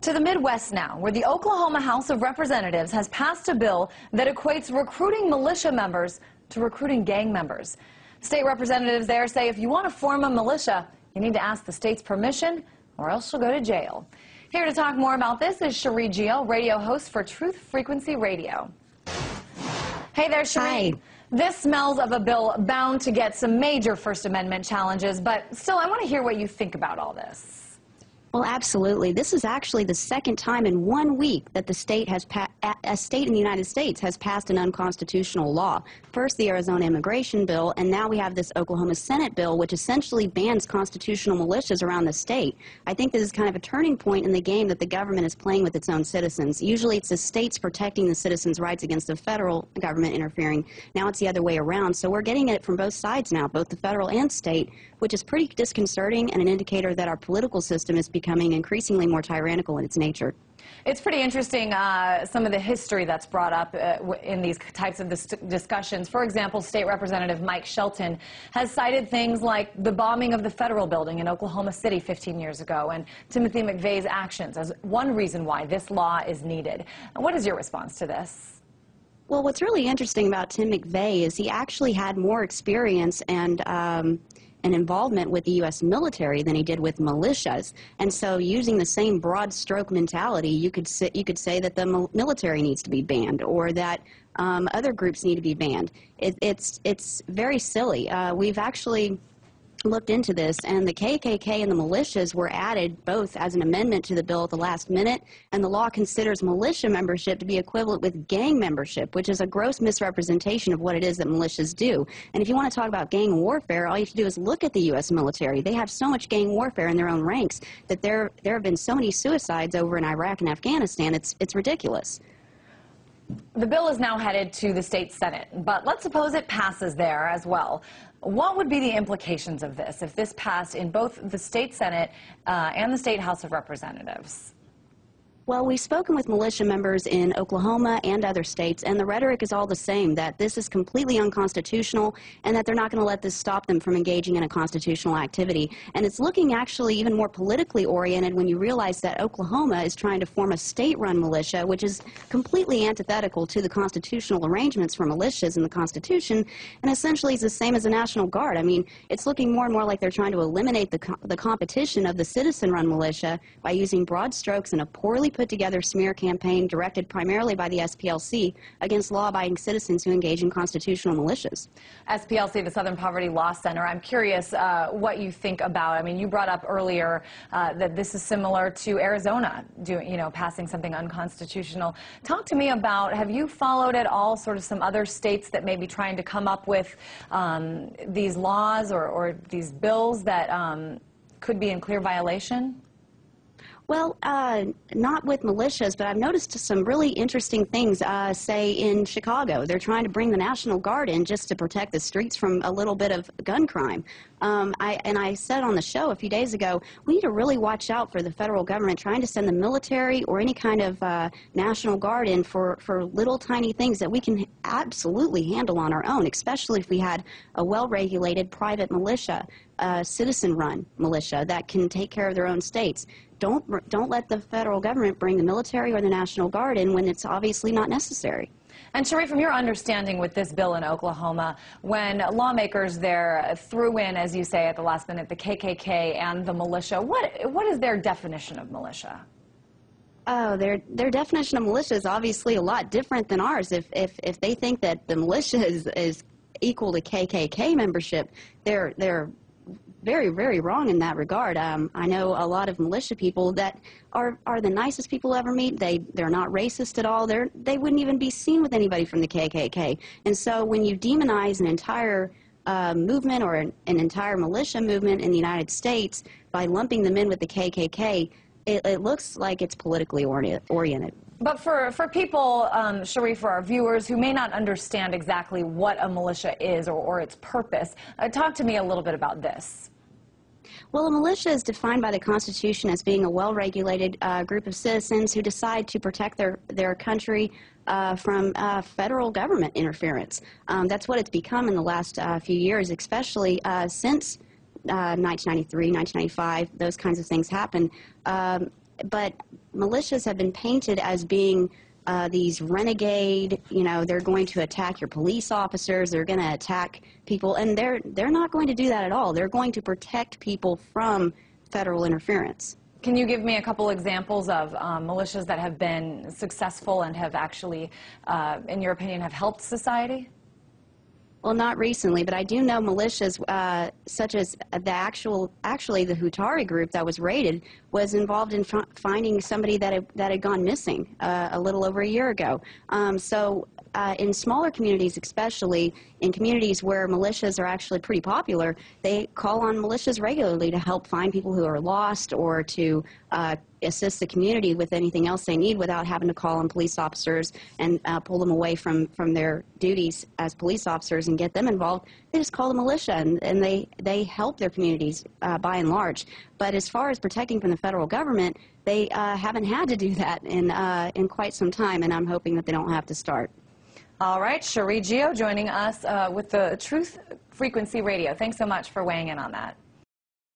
To the Midwest now, where the Oklahoma House of Representatives has passed a bill that equates recruiting militia members to recruiting gang members. State representatives there say if you want to form a militia, you need to ask the state's permission or else you'll go to jail. Here to talk more about this is Cherie Gio, radio host for Truth Frequency Radio. Hey there, Cherie. Hi. This smells of a bill bound to get some major First Amendment challenges, but still, I want to hear what you think about all this. Well, absolutely. This is actually the second time in 1 week that the state has a state in the United States has passed an unconstitutional law. First, the Arizona immigration bill, and now we have this Oklahoma Senate bill, which essentially bans constitutional militias around the state. I think this is kind of a turning point in the game that the government is playing with its own citizens. Usually, it's the states protecting the citizens' rights against the federal government interfering. Now it's the other way around. So we're getting it from both sides now, both the federal and state, which is pretty disconcerting and an indicator that our political system is becoming increasingly more tyrannical in its nature. It's pretty interesting, some of the history that's brought up in these types of discussions. For example, State Representative Mike Shelton has cited things like the bombing of the federal building in Oklahoma City 15 years ago and Timothy McVeigh's actions as one reason why this law is needed. What is your response to this? Well, what's really interesting about Tim McVeigh is he actually had more experience and involvement with the U.S. military than he did with militias. And so using the same broad stroke mentality, you could say that the military needs to be banned or that other groups need to be banned. It's very silly. We've actually looked into this, and the KKK and the militias were added both as an amendment to the bill at the last minute, and the law considers militia membership to be equivalent with gang membership, which is a gross misrepresentation of what it is that militias do. And if you want to talk about gang warfare, all you have to do is look at the U.S. military. They have so much gang warfare in their own ranks that there have been so many suicides over in Iraq and Afghanistan, it's ridiculous. The bill is now headed to the state Senate, but let's suppose it passes there as well. What would be the implications of this if this passed in both the state Senate and the state House of Representatives? Well, we've spoken with militia members in Oklahoma and other states, and the rhetoric is all the same, that this is completely unconstitutional and that they're not going to let this stop them from engaging in a constitutional activity. And it's looking actually even more politically oriented when you realize that Oklahoma is trying to form a state-run militia, which is completely antithetical to the constitutional arrangements for militias in the Constitution, and essentially is the same as the National Guard. I mean, it's looking more and more like they're trying to eliminate the competition of the citizen-run militia by using broad strokes and a poorly put together smear campaign directed primarily by the SPLC against law-abiding citizens who engage in constitutional militias. SPLC, the Southern Poverty Law Center, I'm curious what you think about. I mean, you brought up earlier that this is similar to Arizona passing something unconstitutional. Talk to me about, have you followed at all sort of some other states that may be trying to come up with these laws or these bills that could be in clear violation? Well, not with militias, but I've noticed some really interesting things, say in Chicago. They're trying to bring the National Guard in just to protect the streets from a little bit of gun crime. I said on the show a few days ago, we need to really watch out for the federal government trying to send the military or any kind of National Guard in for little tiny things that we can absolutely handle on our own, especially if we had a well-regulated private militia, citizen-run militia that can take care of their own states. Don't let the federal government bring the military or the National Guard in when it's obviously not necessary. And Cherie, from your understanding with this bill in Oklahoma, when lawmakers there threw in, as you say at the last minute, the KKK and the militia, what is their definition of militia? Oh, their definition of militia is obviously a lot different than ours. If they think that the militia is equal to KKK membership, they're very, very wrong in that regard. I know a lot of militia people that are the nicest people ever meet. They're not racist at all. They wouldn't even be seen with anybody from the KKK. And so when you demonize an entire movement or an entire militia movement in the United States by lumping them in with the KKK, it looks like it's politically oriented. But for people, Cherie, for our viewers who may not understand exactly what a militia is or its purpose, talk to me a little bit about this. Well, a militia is defined by the Constitution as being a well-regulated group of citizens who decide to protect their country from federal government interference. That's what it's become in the last few years, especially since 1993, 1995, those kinds of things happened. but militias have been painted as being these renegade, they're going to attack your police officers, they're going to attack people, and they're not going to do that at all. They're going to protect people from federal interference. Can you give me a couple examples of militias that have been successful and have actually, in your opinion, have helped society? Well, not recently, but I do know militias such as actually the Hutari group that was raided was involved in finding somebody that had gone missing a little over a year ago. In smaller communities, especially in communities where militias are actually pretty popular, they call on militias regularly to help find people who are lost or to assist the community with anything else they need without having to call on police officers and pull them away from their duties as police officers and get them involved. They just call the militia, and they help their communities by and large. But as far as protecting from the federal government, they haven't had to do that in quite some time, and I'm hoping that they don't have to start. All right, Cherie Gio joining us with the Truth Frequency Radio. Thanks so much for weighing in on that.